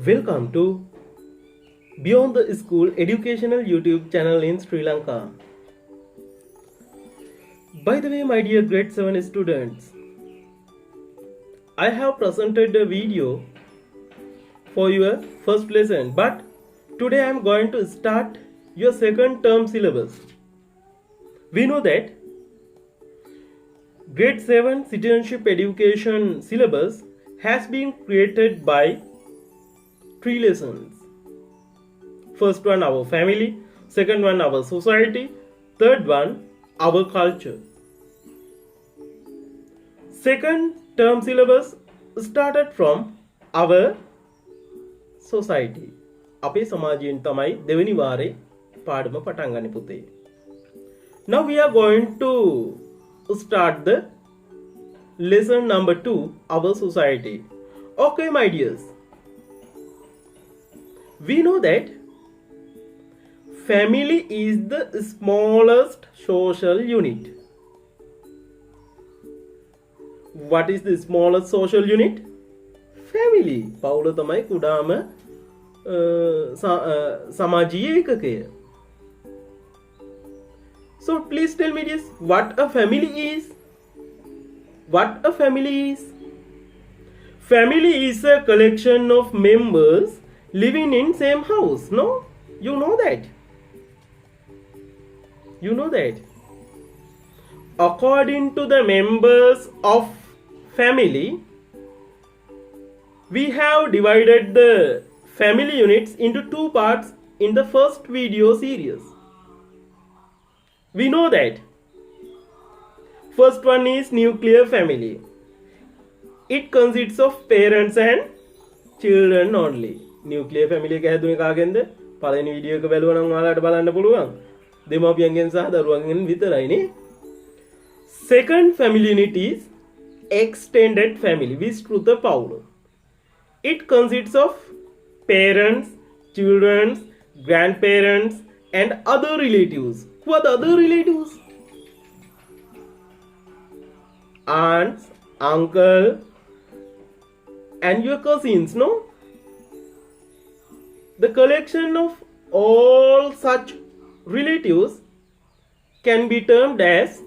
Welcome to Beyond the School educational YouTube channel in Sri Lanka. By the way, my dear grade 7 students, I have presented a video for your first lesson, but today I am going to start your second term syllabus. We know that grade 7 citizenship education syllabus has been created by three lessons. First one, our family. Second one, our society. Third one, our culture. Second term syllabus started from our society. අපේ සමාජයෙන් තමයි දෙවෙනි වාරේ පාඩම පටන් ගන්න පුතේ. Now we are going to start the lesson number 2, our society. Okay, my dears. We know that family is the smallest social unit. What is the smallest social unit? Family. පවුල තමයි කුඩාම සමාජීය ඒකකය. So please tell me this, what a family is? What a family is? Family is a collection of members living in same house. No? You know that. You know that. According to the members of family, we have divided the family units into two parts in the first video series. We know that. First one is nuclear family. It consists of parents and children only. Nuclear family එක හැදුනේ කාගෙන්ද? පළවෙනි video එක බැලුවා නම් ඔයාලට බලන්න පුළුවන්. දෙමාපියන්ගෙන් සහ දරුවන්ගෙන් විතරයි නේ. Second family unit is extended family, විස්තృత පවුල. It consists of parents, children, grandparents and other relatives. Who are the other relatives? Aunts, uncle and your cousins, no? The collection of all such relatives can be termed as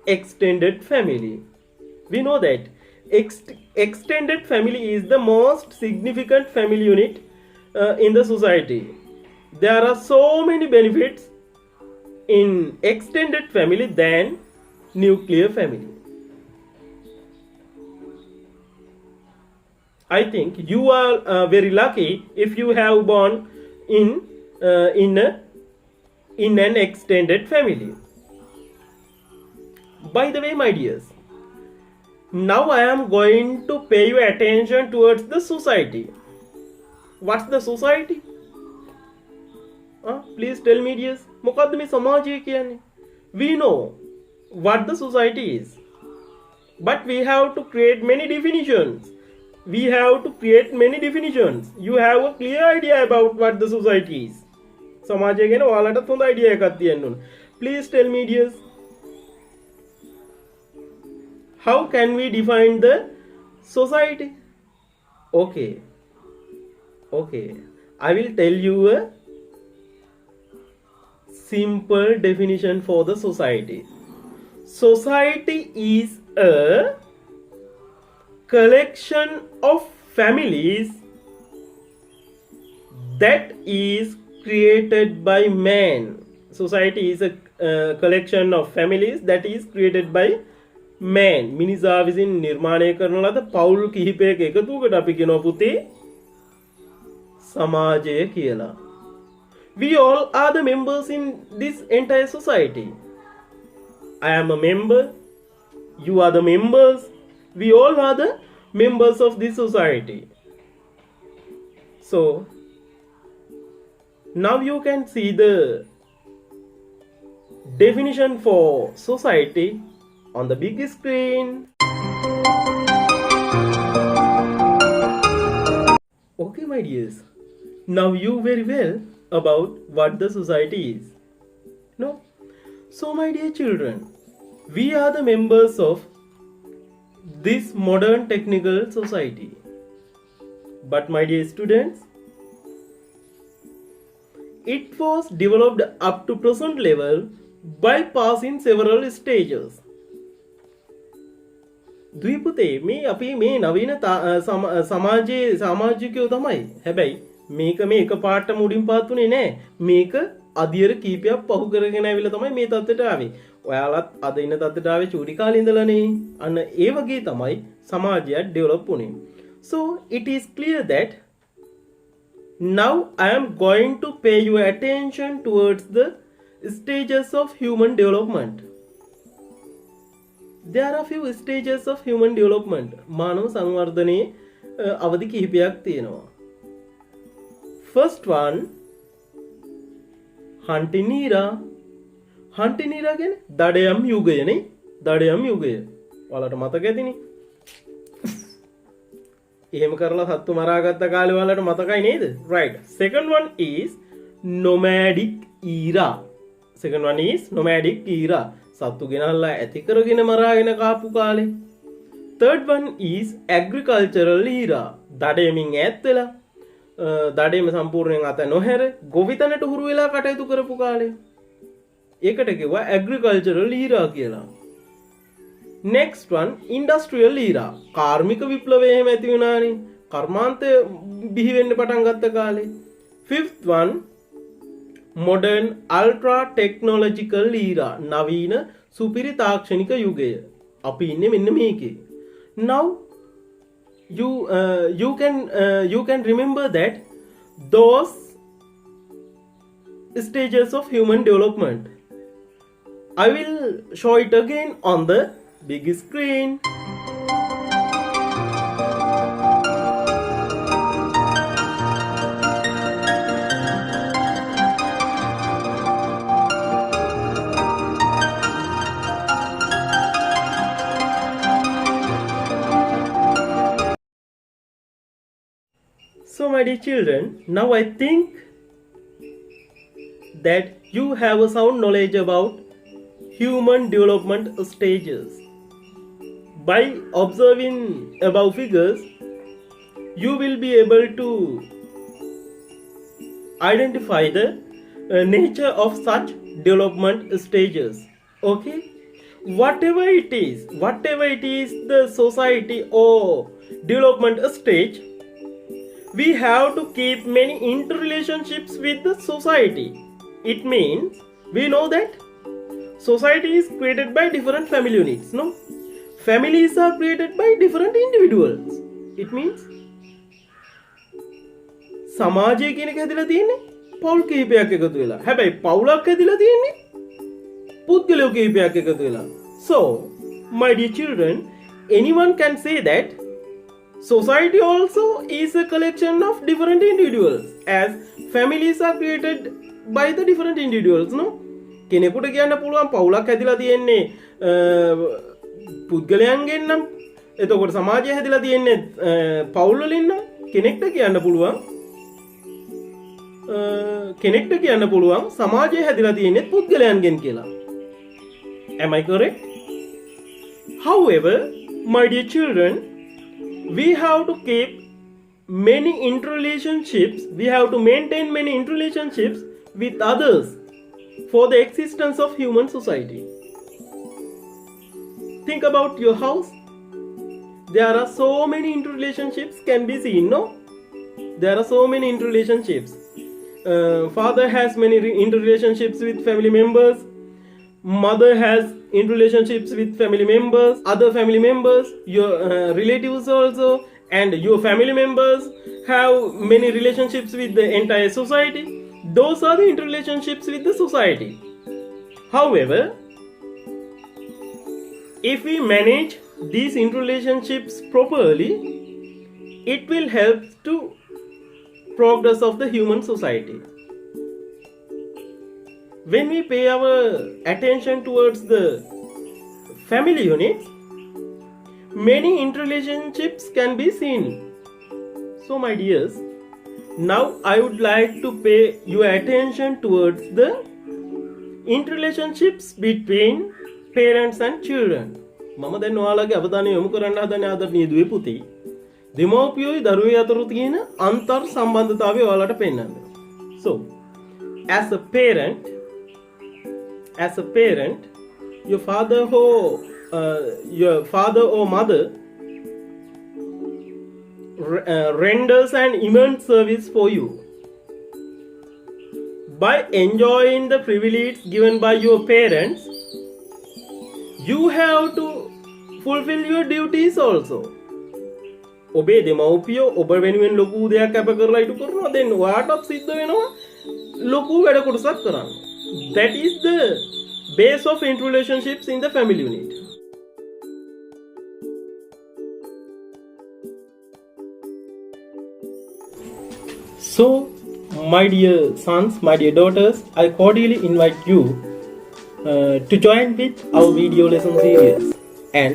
extended family. We know that extended family is the most significant family unit in the society. There are so many benefits in extended family than nuclear family. I think you are very lucky if you have born in an extended family. By the way, my dears, now I am going to pay your attention towards the society. What's the society? Please tell me, dears. මොකද්ද මේ සමාජය කියන්නේ? We know what the society is, but we have to create many definitions. We have to create many definitions. You have a clear idea about what the society is. සමාජය ගැන ඔයාලටත් හොඳ idea එකක් තියෙන්න ඕන. Please tell me, dears. How can we define the society? Okay. I will tell you a simple definition for the society. Society is a collection of families that is created by man. Society is a collection of families that is created by man. මිනිසා විසින් නිර්මාණය කරන ලද පවුල් කිහිපයක එකතුවකට අපි කියනවා පුතේ සමාජය කියලා. We all are the members in this entire society. I am a member. You are the members. We all are the members of this society. So now you can see the definition for society on the big screen. Okay, my dears, now you very well about what the society is. No? So my dear children, we are the members of this modern technical society. But my dear students, it was developed up to present level by passing several stages. ද්විපුතේ මේ අපි මේ නවීන සමාජයේ සමාජිකයෝ තමයි. හැබැයි මේක මේ එක පාට මුඩින් පාත්ුනේ නෑ. මේක අධියර කීපයක් පහු කරගෙන ඇවිල්ලා තමයි මේ තත්ත්වයට ආවේ. ඔයාලත් අද ඉන්න තත්ත්වයට ආවේ චූටි කාලේ ඉඳලානේ. අන්න ඒ වගේ තමයි සමාජය ඩෙවලොප් වුනේ. So it is clear that now I am going to pay your attention towards the stages of human development. There are few stages of human development. මානව සංවර්ධනයේ අවධි කිහිපයක් තියෙනවා. First one, hunting era. hunting era කියන්නේ දඩයම් යුගයනේ. දඩයම් යුගය. ඔයාලට මතක ඇතිනේ. එහෙම කරලා සත්තු මරාගත්ත කාලේ ඔයාලට මතකයි නේද? Right. Second one is nomadic era. Second one is nomadic era. සත්තු ගෙනල්ලා ඇති කරගෙන මරාගෙන කාපු කාලේ. Third one is agricultural era. දඩයමින් ඈත් වෙලා දඩයම සම්පූර්ණයෙන් අත නොහැර ගොවිතැනට හුරු වෙලා කටයුතු කරපු කාලේ. ඒකට කිව්වා agricultural era කියලා. Next one, industrial era. කාර්මික විප්ලවය එහෙම ඇති වුණානේ. කර්මාන්තය බිහි වෙන්න පටන් ගත්ත කාලේ. Fifth one, modern ultra technological era. නවීන සුපිරි තාක්ෂණික යුගය. අපි ඉන්නේ මෙන්න මේකේ. Now you can remember that those stages of human development. I will show it again on the big screen. So my dear children, now I think that you have a sound knowledge about human development stages. By observing above figures, you will be able to identify the nature of such development stages. Okay? Whatever it is the society or development stage, we have to keep many interrelationships with the society. It means we know that society is created by different family units, no? Families are created by different individuals. It means සමාජය කියන එක හැදිලා තියෙන්නේ පවුල් කිහිපයක් එකතු වෙලා. හැබැයි පවුලක් හැදිලා තියෙන්නේ පුද්ගලයෝ කිහිපයක් එකතු වෙලා. So, my dear children, anyone can say that society also is a collection of different individuals, as families are created by the different individuals, no? කෙනෙකුට කියන්න පුළුවන් පවුලක් හැදිලා තියෙන්නේ පුද්ගලයන්ගෙන් නම්. එතකොට සමාජය හැදිලා තියෙන්නේ පවුල් වලින් නම් කෙනෙක්ට කියන්න පුළුවන් සමාජය හැදිලා තියෙන්නේ පුද්ගලයන්ගෙන් කියලා. Am I correct? However, my dear children, we have to keep many interrelationships, we have to maintain many interrelationships with others for the existence of human society. Think about your house. There are so many interrelationships can be seen, no? There are so many interrelationships. Father has many interrelationships with family members. Mother has interrelationships with family members, other family members, your relatives also, and your family members have many relationships with the entire society. Those are the interrelationships with the society. However, if we manage these interrelationships properly, it will help to progress of the human society. When we pay our attention towards the family units, many interrelationships can be seen. So my dears, now I would like to pay your attention towards the interrelationships between parents and children. මම දැන් ඔයාලගේ අවධානය යොමු කරන්න හදන්නේ ආදරණීය දුවේ පුතේ. දෙමව්පියෝයි දරුවේ අතර තියෙන අන්තර් සම්බන්ධතාවය ඔයාලට පෙන්වන්න. So, as a parent, your father or mother renders an immense service for you. By enjoying the privilege given by your parents, you have to fulfill your duties also. ඔබේ දෙමව්පියෝ ඔබ වෙනුවෙන් ලොකු දෙයක් කැප කරලා ඉටු කරනවා. then ඔයාටත් සිද්ධ වෙනවා ලොකු වැඩ කොටසක් කරන්න. That is the base of interrelationships in the family unit. So, my dear sons, my dear daughters, I cordially invite you to join with our video lesson series, and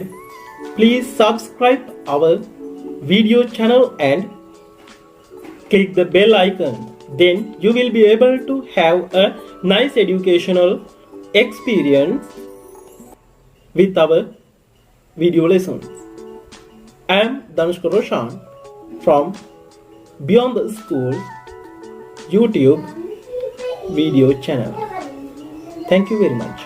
please subscribe our video channel and click the bell icon. Then you will be able to have a nice educational experience with our video lessons. I am Danushka Roshan from Beyond the School YouTube video channel. Thank you very much.